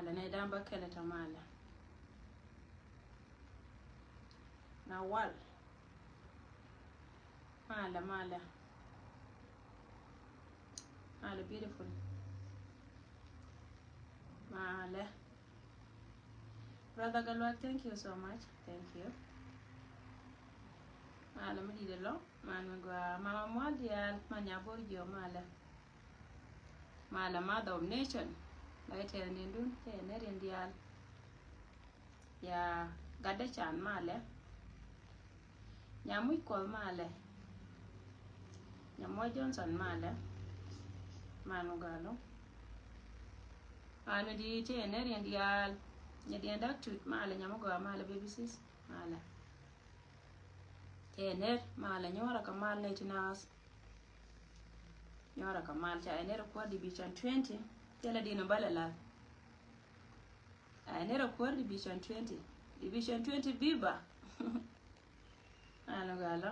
mala ne damba kele ta mala na wal mala beautiful mala brother Galwa, thank you so much, thank you mala mudi de lo man gwa mama modial manya borgio mala mother of nation laite ndun te nerindial ya gade chan male nyamu ko male nyamo Johnson male manu galo anu di te nerindial nyadienda tut male nyamu go male baby sis male te ner male nyora ka male tinas nyora ka male cha ner ko division 20 tela dino balala ner ko division 20 biba anu galo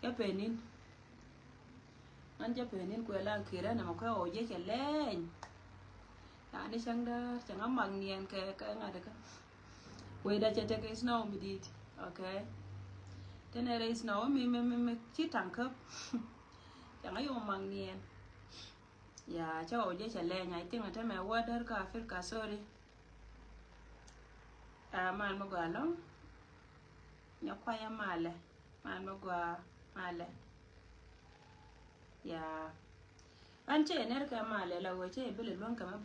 ya penin anja penin ko la kira na ko oje ke len ani sangda changa magnien ke ngada ka we da chete ke snow midit okay tenere snow mi chi tankap changa yo magnien ya cha oje che len ai tinga te me water ka Africa sorry man mo galo nyakwaya male man mo gwa male ya anche ner ka male la woche bele lon kama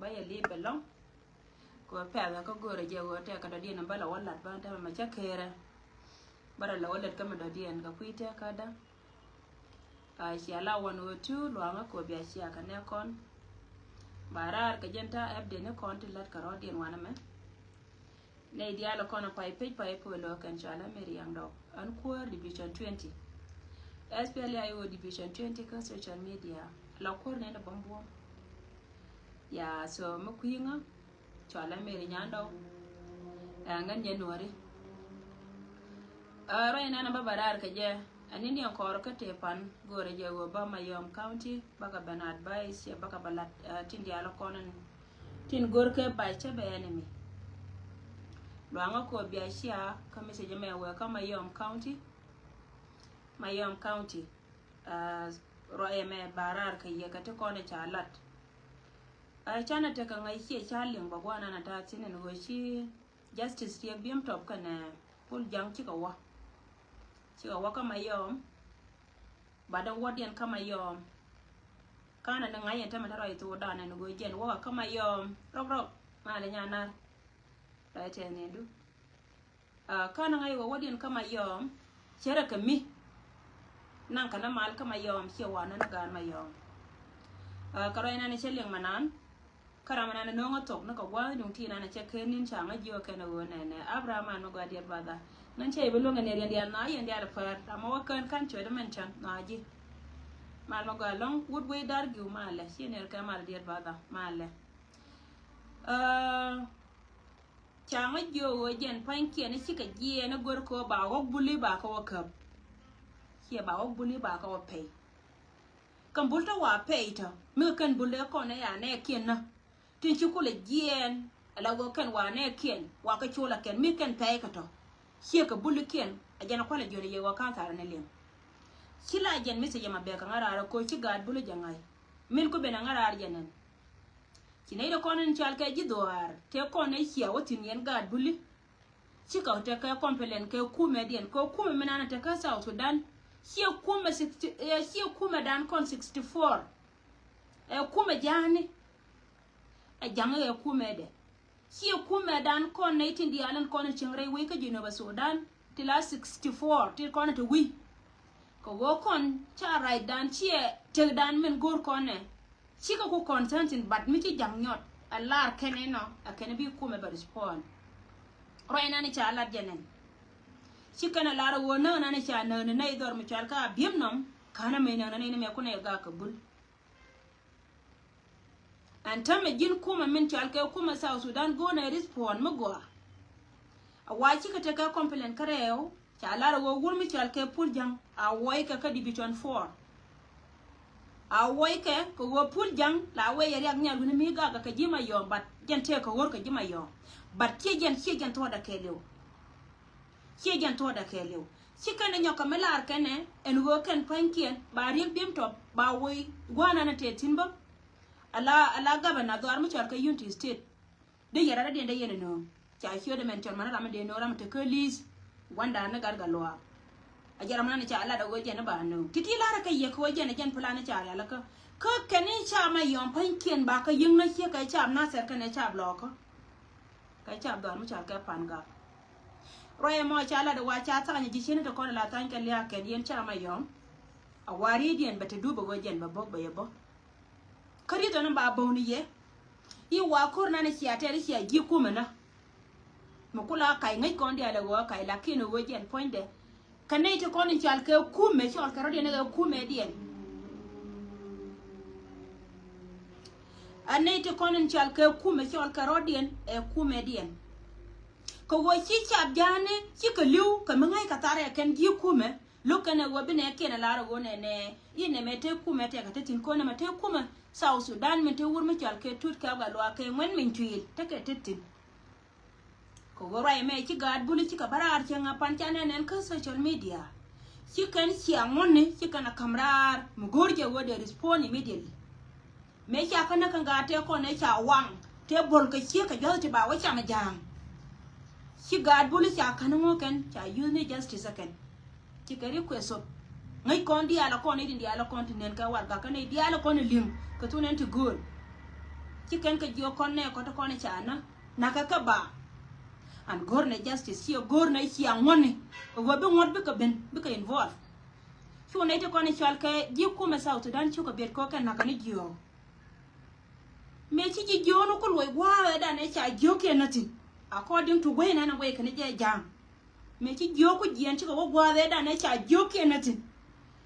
baye li belong ko pela ko gore je wote ka dadi na bala wallat ba ta ma chakere bara la wallat kama dadi en ka kuite kada ai si ala wonu tu lo anga ko bi asi aka ne kon barar ka jenta abde ne kon tilat ka rodien wana me ne dialo kono pai po lo kan chala meri yang do an ko division 20 SPLIO division 20 ka social media la ko ne da bambo ya so makuinga chala meri nyando ngan January right na babarar ka je anini ankor ka tepan gore je go ba Mayom County baka Bernard Vice ya baka balat tin dialo kono tin gorke bai che be enemy Luanga ko biashia kama sejeme we kama Mayom County roye me barar ka ye kate kone chalat chana te ka ngai chi chaling bagwana na ta tine no shi justice ye biem top kana pul jang chika wa kama Mayom badan wadian kama Mayom kana na ngai enta mata roi to dana no go jen wa kama Mayom rok male nyana right ne du kana ngai wa wadian kama Mayom chere ka mi nan kana mal kama Mayom che wana na gan Mayom karoina ne cheling manan karamana na nongo tok na ka wa dung tina na che kenin changa jio kana wona ne Abraham no ga dia bada nan che belonga ne dia na yen dia fa ama kan che de menchan na ji mal no ga long woodway dar gu male siner ka mal dia bada male changa jio wo jen pankie ne chika jie na gor ko ba wo buli ba ka wakap kia ba wo buli ba ka wa pay kan bulta wa pay ta me kan bulle ko ne ya ne kien na tin chi kule jien ala go kan wa ne kien wa ka chula ken mi kan pay ka to kia ka buli kien ajana kwala jone ye wa ka ta ne lem sila jen mi se yama be ka ngara ko chi gad buli jangai min ko be na ngara jenen Chinaido konen chalke jidoar te kone hia watin yen gad buli chika te ka kompelen ke kume dien ko kume menana te ka South Sudan hia kume dan kon 64 kume jani janga kume de hia kume dan kon 18 dialan kon chingre we ka Geneva Sudan tila 64 til kon to wi ko go kon cha right dan chie te dan men gor kone chika ko contentin but miti jamnyot alar keneno akene bi kume ba respond roina ni cha alat jenen chika na lara wona na ni cha na na idor mi chal ka bimnom kana me na ni me ko ne ga kabul antame jin kuma min chal ka kuma South Sudan go na respond mugwa awa chika te ka complain kareo cha lara wo wurmi chal ka puljang awai ka division 4 awoi ke ko wo pul jang la we yari ak nyal ni mi ga ka jima yo bat jen te ko wor ka jima yo bat ke jen to da ke lew ke jen to da ke lew ci kan nyoka melar kene en wo kan pankien ba ri bim to ba woi gwana na te timba ala gabana do armu char ka unity state de yara de yene no cha hiyo de men char mana ram de no ram te kelis wanda na garga loa ajara mana cha ala da goje na ba no titi lara kai ye ko je na jan fulana cha ala ka kani cha ma yon pankien ba ka yin na ke kai cha na ser ka ne cha bloko kai cha do armu char ka panga roye mo cha ala da wa cha ta ni jishine to ko la tan ka liya ken yen cha ma yon a wari dien bata duba gojen ba bok ba yebo kari to nan ba bawni ye yi wa korna na siya tere siya gi kuma na makula kai ngai kon dia la go kai la kino gojen poinde kanai to kon chal ke kume chal ka rodi na kume dien anai to kon chal ke kume chal ka rodi e kume dien ko wo chi chap jane chi ka liu ka mangai ka tare ken gi kume lokana wabine kena lara go ne ine mete kume te ka tin ko na mete kume South Sudan mete wur me chal ke tut ka ga lo ke ngwen min tuil te ke tin ko wora me chi gad buli chi ka barar chenga pan chane nen ka social media chi kan chi amone chi kana kamrar mu gorje wode respond immediately me cha kana kan ga te ko ne cha wang te bol ka chi ka joti ba wa cha ma jang chi gad buli cha kana ngo ken cha use ne just a second chi ka request ngai kon dia la kon ni dia la continent ka war ga kan dia la kon lim ka tunen to good chi kan ka jo kon ne ko to kon cha na ka ba an gorne justice here gorne chi angone wo be ngot be ka ben be ka involve so ne te kon chal ka ji ku me South Sudan chu ka bet ko kan na kan jo me chi ji jo no ko lo wa da ne cha jo ke nati according to way na way kan je jam me chi jo ku jien chi ko wa da ne cha jo ke nati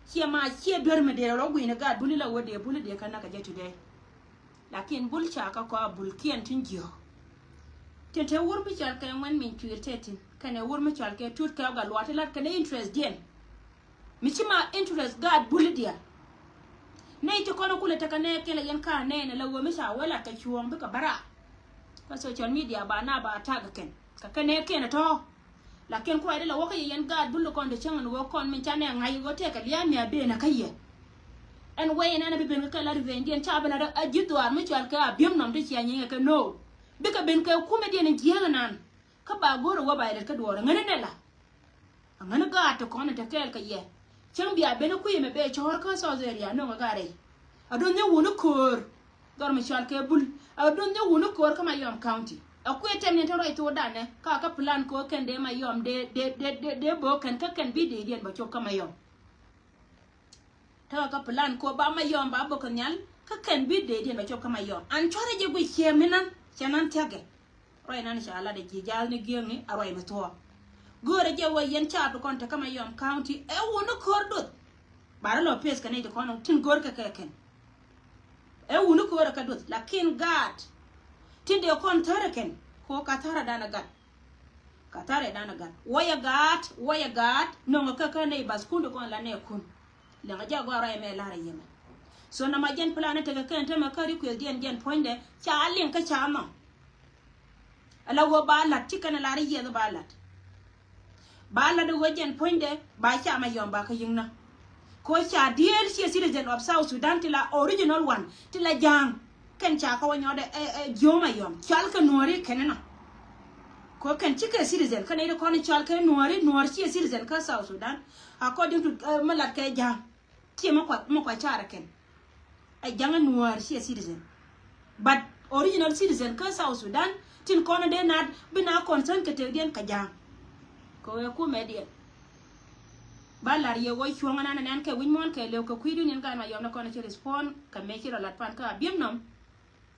chia ma chia ber me de ro gwina ga buli la wode buli de kan na ka je today lakin bul cha ka ko bul kien tin jo te wur mi chal ka ngwan min tuirtetin kana wur mi chal ka tut ka ga lwata lat kana interest dien mi chima interest god buli dia nei to kono kula ta kana kele yan ka ne na lawo mi sha wala ka chuong bi ka bara ko social media ba na ba ta ga ken ka kana ken to lakin ko ai la waka yan god bulu kon de changan wo kon min chane ngai go te ka liya mi abe na kayye en way na na bi ben ka la revendien cha bana da ajitu ar mi chal ka bim nom de chi anyi ka no bika ben ka kuma dia ne giya nan ka ba goro wa ba ka dora ngane ne la ngane ga to kono ta kel ka ye chang bia ben ku yeme be chor ka so zeria no ga re adon ne wono kor dor mi chal ke bul adon ne wono kor ka Mayom County aku etem ne to ro to dane ka plan ko ken de Mayom de bo ken ka ken bi de dien ba chok ka Mayom ta ka plan ko ba Mayom ba bo kan yal ka ken bi de dien ba chok ka Mayom an chore je bu cheminan chanan tage roy nan sha Allah de ji jal ni gemi aroy me to gore je wo yen cha to kon ta ka Mayom County e wono kordot bara lo pes kan de kon tin gor ka ken e wono kor ka dot lakin god tin de kon tare ken ko ka tara dana god ka tare dana god waya god no ka ne bas kun kon la ne kun le ga ja go aroy me la ra yeme so na majen planet ga kan ta makari ku dien poinde cha alin ka cha ma ala wo balat tikana la riye da balat wo jen poinde ba cha Mayom ba ka yingna ko cha DLC citizen of South Sudan tila original one tila jang kan cha ka wanyo da jo Mayom chal ka nori kenena ko kan chika citizen kan ida ko ni chal ka nori chi citizen ka South Sudan according to malat ka jang ti ma kwa cha ra ken a jangan nuar si citizen but original citizen ka South Sudan tin kono de nad bina concern ke te dien ka jang ko e ku media balar ye wo chuanga na nan ke win mon ke le ko kuidu nin ga Mayom na kono ci respond ka me ci lat pan ka biem nom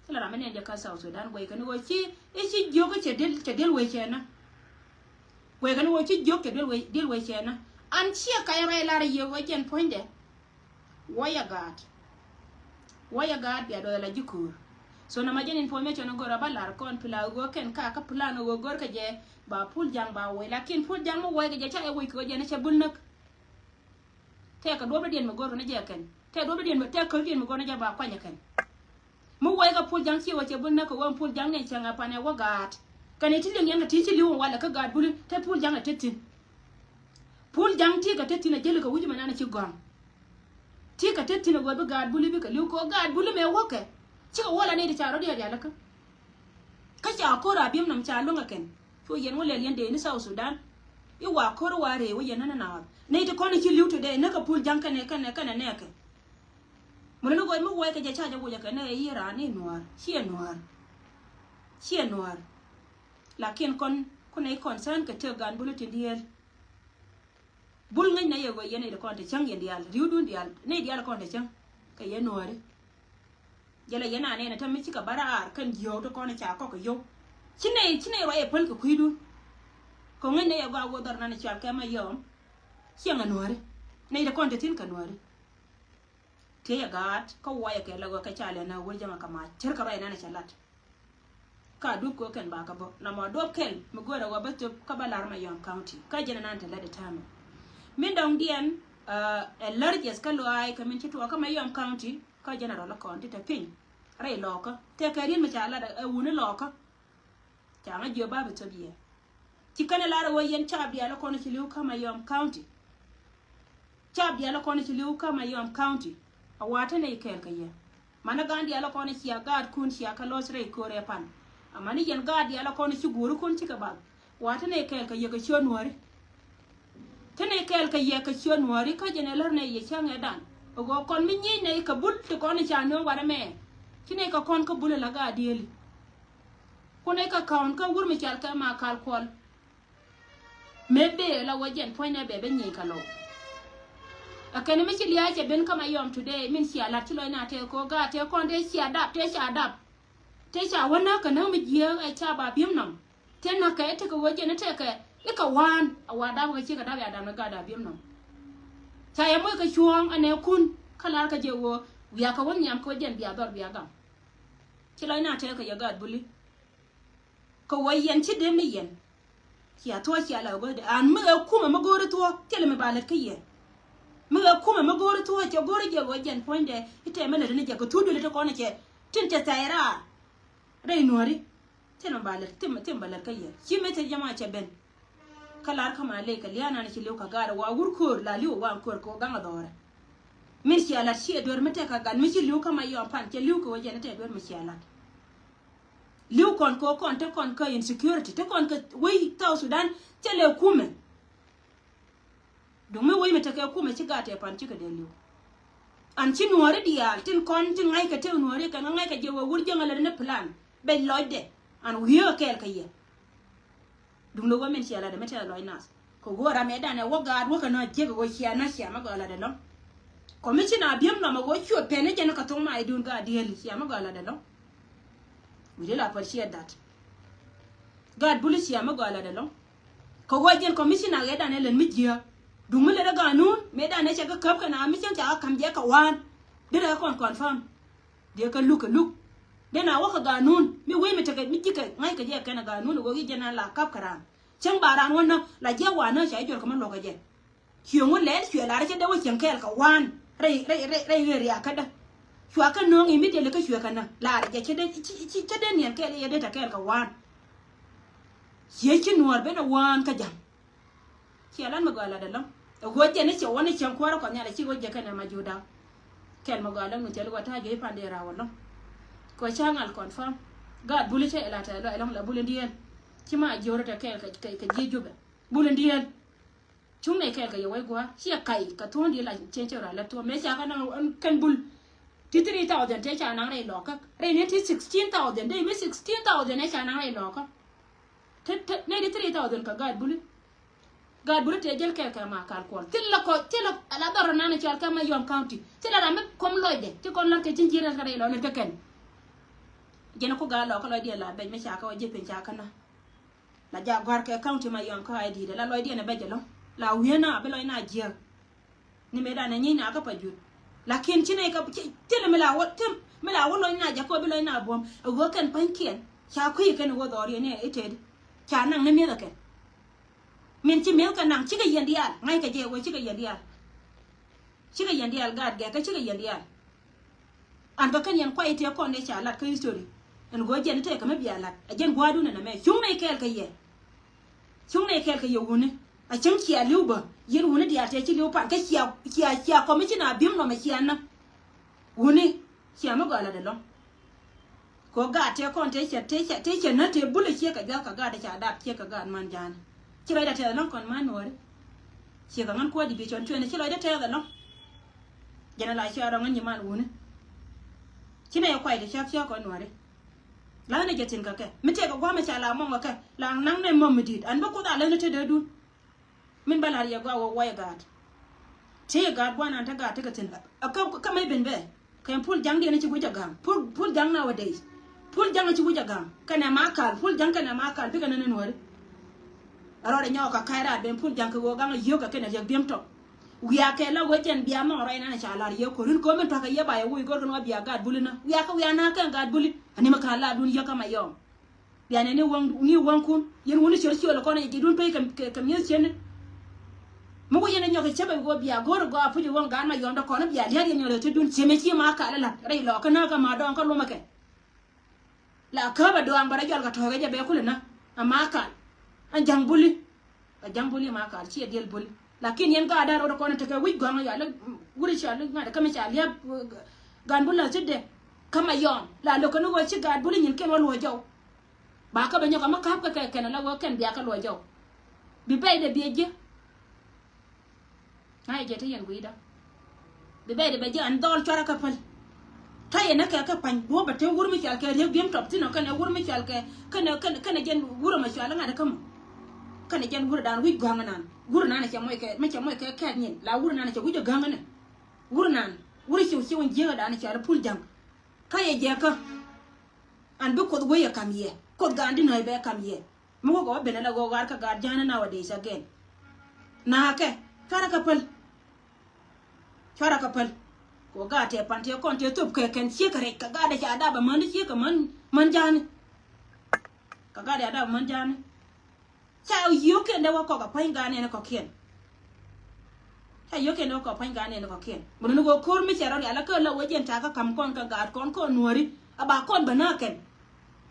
sala ramene de ka South Sudan go ikani wo ci e ci jogo ce del we chena go ikani wo ci jog ke del we chena an ci ka yare lar ye wo jen poinde waya gad ya do la jikur so na majen information go ra balar kon pila go ken ka plan go gor ka je ba pul jang ba we lakin pul jang mo we ga je cha e we ko je na che bulnak te ka do ba dien mo gor na je ken te do bedien te ko dien mo gona ja ba kwanya kan mu wai ga pul jang ci wa ce bunna ko wan pul jang ne changa pa ne wa gat kan ti le ngena ti ci li wala ka gat bulu te pul jang te tin pul jang ti ka te tin na jeli ka wuji manana ci gam ti ka te tin go be gat bulu bi ka li ko gat bulu me wa ka ci ka wala ne di charo dia dia la ka cha ko ra bim nam cha lunga ken to yen wala yen de ni South Sudan i wa ko wa re wo yen na na ne ti ko ni ci liu to de na ka pul jang kan ne ne ka mo no go mo wa ka ja cha ja wo ja ka ne yi ra ni noir chia noir lakin kon ne concern ka te gan bulu ti diel bul ngai na ye go yen de kon te chang yen dial riu dun dial ne dial kon te chang ka ye noir jala yana ne na tammi cika bara kan giyo to kona cha ko ko yo chine ro e pol ko kuidu ko ngene ya ga go dar na cha ka ma yom chianga nuare ne da konta tin ka nuare te ya gat ko waya ke lago ka chale na wol jama kama cer ka rai na chalat ka du ko ken ba ka bo na ma do kel mu go da wa ba to ka balar ma yom county ka jena nan ta lada tama min dong dien a largest ka lo ai ka min to ka ma yom county ka general ko ndi ta pin rai loka te ka rin ma chala da wuni loka ta nga jo ba to biya ti kana la ro yen cha biya la ko ni liu kama yom county cha biya la ko ni liu kama yom county a wata ne kel ka ya mana gandi ala ko ni ya gad kun ya ka los rai ko re pan amani yen gadi ala ko ni guru kun ci ka ba wata ne kel ka ya ka chon wari tane kel ka ya ka chon wari ka jene lar ne ye chang edan ogo kon mi nyi ne ka bul to kon cha no wara me kine ka kon ka bul la ga dieli kone ka kaun ka wur mi chal ka ma kal kol mebe la wajen point be be nyi ka lo akene mi chili ya che ben kama yom today min sia la tilo na te ko ga te kon de sia dap te cha wana ka na mi je ai cha ba bim nam te na ka te ko wajen te ka e ka wan awada ko chi ka da ya da na ga da bim nam cha ya mo ka chuang ane kun kala ka je wo wiya ka won nyam ko jen biya dor biya gam chilo na te ka ya ga buli ko wayen ci de mi yen ya to ci ala go de an mu kuma magore to tele me balet ka ye mu kuma magore to ce gore je wajen ponde ite mele ne je ko tudu le to ko ne ce tin ce tayra dai nori tele balet tim balet ka ye ci me te jama ce ben kala kama le ka liana ne ci le ka gara wa wurko la liwo wa ko ganga dore min ci ala ci dor mete ka gan mi ci liwo kama yo pan ce liwo ko wajen te dor mi ci ala liu kon ko kon te kon ka insecurity te kon ka wei taw Sudan tele kume do me wei meta ka kume ci gate pan ci ka de liu an ci nuore dia tin kon tin ngai ka te nuore ka ngai ka je wo wur jangala ne plan be lodde an wiyo kel ka ye dum lo go men ci ala de meta loy nas ko gora me dane wo ga wo ka na je go ci ana ci ma go ala de no ko mi ci na biem no ma go ci pene je na ka to ma idun ga dieli ci ma go ala de no we will appreciate that God bullish ya magala de long ko wajen commissioner ga dan elen mijiya dumule daga nun me dan ne chaka kap kana mission cha kam je ka wan de da kon confirm de ka look de na wa ga nun mi we mi taka mi jika ngai ka je kana ga nun go gi jana la kap karan chang baran wonna la je wa na sha jor kaman lo ga je kyongun le shwe la ra che de wa chen kel ka wan rai ya kada shwa kan no ngi mi de le ka shwa kana la ra je che de nien ke le de ta kel ka wan ye chi nuor be na wan ka jam chi alan ma gala de lam go je ne che woni chen kwara ko nya le chi go je kana ma juda kel ma gala no tel wata je pande ra wala ko changal confirm ga buli che la ta lo elam la buli ndien chi ma jora ta kel ka je jube buli ndien chung ne kel ka ye wai gwa chi kai ka ton di la chen che ra la to me cha kana kan bul ti 3,000 te cha nang re lo ka re ne ti 16,000 dei me 16,000 ne cha nang re lo ka te ne di 3,000 ka gad bulu te jel kel ka ma kal ko til la ala daro na ne cha ka ma yom county til la me kom loide ti kon lan ke jinjira ka re lo ne ka ken jena ko ga lo ka lo di la be me cha ka je pen cha kana la ja gwar ke county ma yom ka ai di la lo di ne be jelo la wiena be lo na je ni me da ne ni na ka pa ju lakin chine ka tele mela wo lo na ja ko bi lo na bom go kan pankien cha ku yi kan wo dori ne eted cha nang ne me da ken min chi mel kan nang chi ga yen dia ngai ka je wo chi ga yen dia chiga yandi al gad ga ka chiga yandi al an ka kan yan kwai te ko ne cha lat ka history en go jen te ka me bi alat a jen gwadu na me chung ne kel ka ye chung ne kel ka ye woni a chim ki aluba yen woni dia te chi liu pan ka kia ko mi na bim no me kia na woni kia ma ga la de long ko ga te ko te che na te bulu che ka ga da cha da che ka ga man jan chi da te long kon man no che ka ngan ko di bi chon chuen chi da te da long jana la chi ara ngan ni man woni chi na ya kwai de cha ko no re la ne jetin ka ke mi te ka gwa ma cha la mo ka la nang ne mo mi dit an ba ko da le ne te de du min balar ya gwa wo ya gad te gad gwa na ta ga ta ka tin ka mai ben be kan pul jang de ne ci guja gam pul jang na wade pul jang ci guja gam kana makal pul jang kana makal bi kana ne no aro de nyoka kaira ben pul jang ko gam yo ka kana jag biem to wiya ke la wejen biya mo ro ina na cha lar yo ko rin ko men to ka ye ba ye wi gor no biya gad bulina wiya na kan gad buli ani ma kala dun yo kama yo biya ne ni wang kun yen woni chor chor ko ne ji dun pe kam yes chen mo ko yene nyoke chebe go biya gor go apuji won gan ma yondo ko no biya le yen yo to dun cheme chi ma ka la rei lo ka na ka ma don ka lo make la ka ba do an bara jol ka to ga be kulina amma ka an jambuli ma ka chi del buli lakin yen ga da ro ko ne te ka wi go ma ya la guri cha lu ma ka me cha le gan bulla sidde kama yon la lo ko no go chi ga buli nyin ke mo lo jaw ba ka ba nyoka ma ka ka na la go ken biya ka lo jaw bi be de bi je ai je te yen guida be be de be je an dol chora ka pal ta yen ka pan bo ba te wur mi chal ka re biem top tino kana wur mi chal ka kana jen wur ma chal ngada kam kana jen wur dan wi ganga nan wur nan cha moy ka ka nyin la wur nan cha gujo ganga ne wur nan wur chi won je da na cha pul jang ka ye je ka an be ko go ye kam ye ko gandi no be kam ye mo go be na la go gar ka gar jana na wade sa gen na ke chora ka pal ko ga te pan te kon te tup ke ken chi ka re ka ga da cha da ba man chi ka man jani ka ga da man jani cha yu ke da wa ko ka pai ga ne ko ken cha yu ke no ko pai ga ne ko ken mun no go kur mi cha ro ala ko la wajen ta ka kam kon ka ga kon ko nuori aba kon ba na ken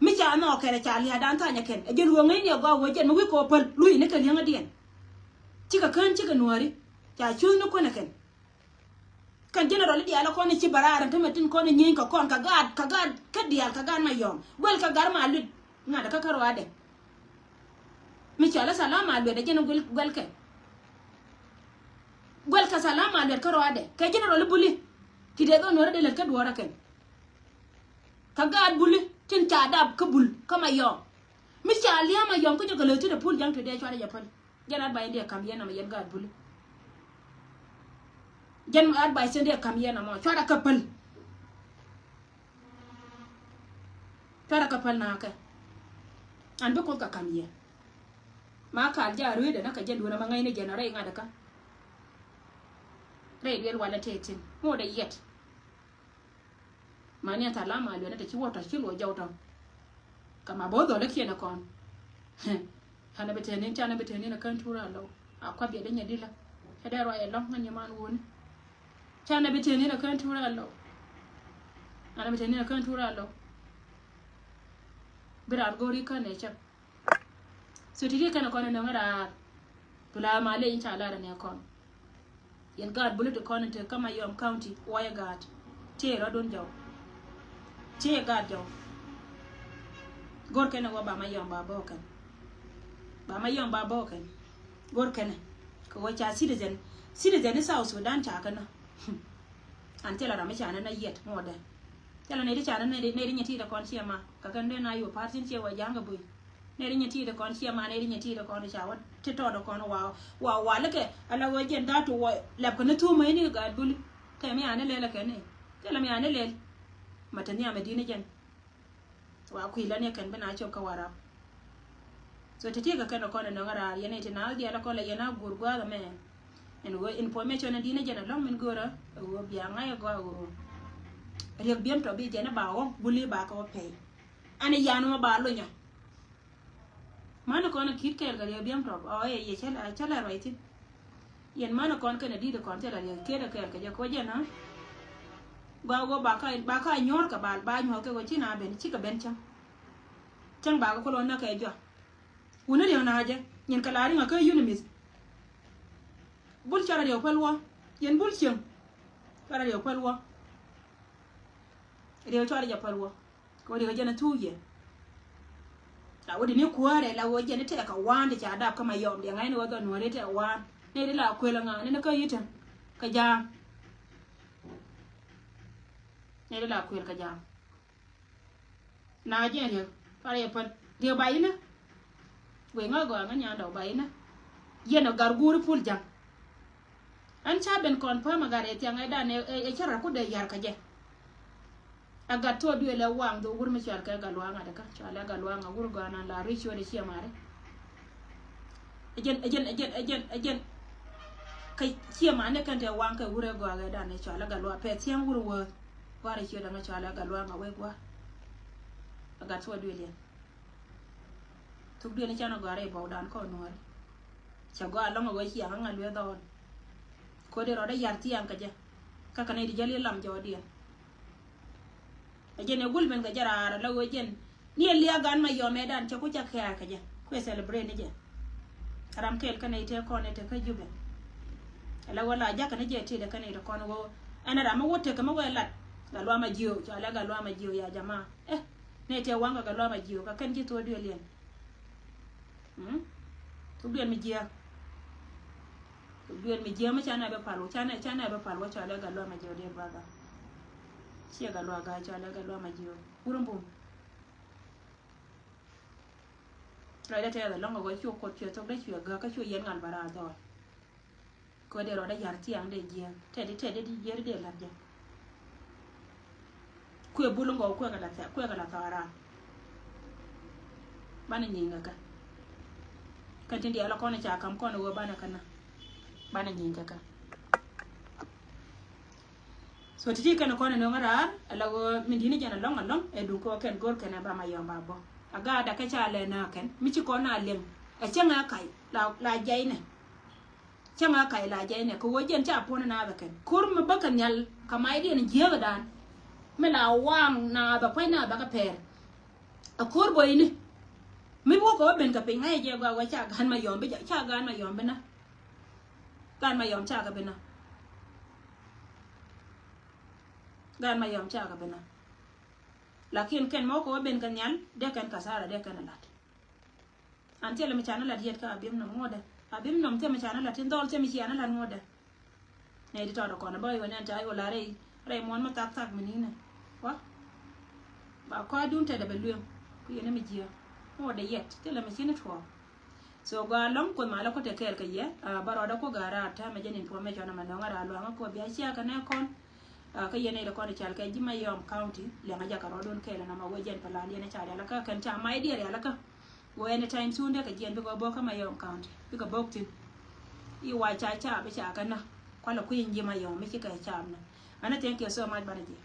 mi cha no ke cha li dan ta nya ken e je ruo ngai ne go wajen mu ko pal lui ne ka li nga dien chi ka kan chi ka nuori cha chu no ko na ken kan general di ala ko ne ci barara to metin ko ne nyin ka kon ka gad ka dial ka gan ma yom gol ka gar ma lu na da ka karo ade mi ci ala salama lu da jeno gol ka salama lu karo ade ka general buli ti de do no de le ka duora ken ka gad buli tin ta dab ka bul kama yom mi ci ala ma yom ko jogo le ti de pul jang to de chwa de pal genat bay de kam yena ma yen gad buli jen ad bay sende kam yena mo chara kapal na ka an be ko ka kam ye ma ka ja ruwe da naka jen duna mangai ne genare ngada ka re del wala tetin mo da yet mani ta lama lo na ta ci wota ci lo jawta kama bodo da ke na kon hana betene tana betene na kan tura lo akwa be da nyadila kada ro ya long ngani man woni chana betene na kan tura lo ana betene na kan tura lo birar gori kan ne cha so tiri kana kono no ngara tula male insha Allah ne kon yen gad bulu kono te kama yom county waya gad te radon jaw te gad jaw gor kana wa ba ma yom ba bokan gor kana ko wacha citizen South Sudan ta kana antela rame chana na yet moda tela ne chana ne nyati da kon chiama ka kan na yo partin che wa janga bui ne nyati da kon chiama ne nyati da kon chawa te to da kon wa lake ala wo jen da to wa lab kana tu mai ni ga bul te mi ane le ke ne tela mi ane le matani a medina jen wa ku ila ne kan bana cho ka wara so te ga kan kon no ngara yene te na di ala ko la yana gurgwa ga me en wo information na dina jana long min gora wo biya ngaya go rek biem to bi jana ba wo buli ba ko pe ani yanu ba lo nya mana ko na kit kel ga rek biem to o ye chala right yen mana kon kana di de kon te la ke da ke ja ko je na go ba ka nyor ka ba nyor ke go chi na ben chi ka ben chang ba ko lo na ke jo una de na je yen ka la ri nga ka unimis bul chara de kwelwo yen bul chim chara de kwelwo de chara ja kwelwo ko de jana tuye la wodi ni kuare la wo jana te ka wande cha dab kama yom de ngai no do no re te wan ne de la kwela nga ne ka yita ka ja ne de la kwel ka ja na je de pare pa de bayina we nga go nga nya do bayina yeno garguri pul jang an cha ben kon pa magare ti ngai da ne e chara ku de yar ka je aga to du le wang do gur mi char ka ga luanga de ka chala ga luanga gur go na la richo de chi mare ejen kai chi mane kan te wang ka gure go ga da ne chala ga lua pe tiang gur wo ware chi da nga chala ga luanga we gwa aga to du le tuk du ne chana go are bo dan ko no cha go along go chi nga lwe do ko de ro da yar ti an ka je ka kan di jali lam jo di ejen e gul men ga jara la wo jen ni liya gan ma yo medan cha ku cha kha ka je ko celebrate ne je karam kel kan ite ko ne te ka jube ala wala ja kan je te de kan ite ko no ana da ma wote ka ma wala ga lo ma jiyo cha la ga lo ma jiyo ya jamaa ne te wanga ga lo ma jiyo ka kan ji to di len tu bien mi jiya bien mi jiya ma chana be palo chana be palo cha la ga lo ma jiyo de baga chia ga lo ga cha la ga lo ma jiyo urumbu rồi đây theo là long ngồi chuột cột chuột trong đấy chuột gơ cái chuột yên ngàn bà ra rồi coi đây rồi đây giả tiếng để gì thế đi gì để làm gì quê bu long ngồi quê cái là tao ra ban này nhìn cả cái chuyện đấy là con này chả cầm con rồi ban này nhìn cả so tiji kana con này nó ngara là mình đi này cho nó long edu ko ken gor ken ba mai yom ba bo aga da ka cha le na ken mi chi ko na lem a changa kai la jai ne changa kai la jai ne ko wojen cha pon na ba ken kur me ba kan yal kamai di ne je ga dan me la wang na ba pai na ba ka per a kur boy ni mi bo ko ben ka pe ngai je ga wa cha gan ma yom be cha gan ma yom be na gan ma yom cha ka be na gan ma yom cha ka be na lakin ken mo ko ben kan yal de kan kasara de kan lat antel mi chana lat yet ka abim no ngode abim no te mi chana lat ndol te mi chana lat ngode ne di to ko na boy wona ta wala re mon ma tak menine wa ba ko dun te de belum ku yene mi jia ngode yet te la mi chine to so ga long ko ma la ko te kel ka ye ba ro da ko gara ta me jen information ma no ngara lo nga ko bi asia ka ne kon ka yene da ko da chal ka jima yom county le nga ja ka rodon kele na ma wojen pala ne cha la ka kan cha mai dia la ka wo anytime soon de ka jen bi go bo ka ma yom county bi ka bok tin I wa cha be cha ka na kwa la ku yin jima yom mi ki ka cha na ana thank you so much banaji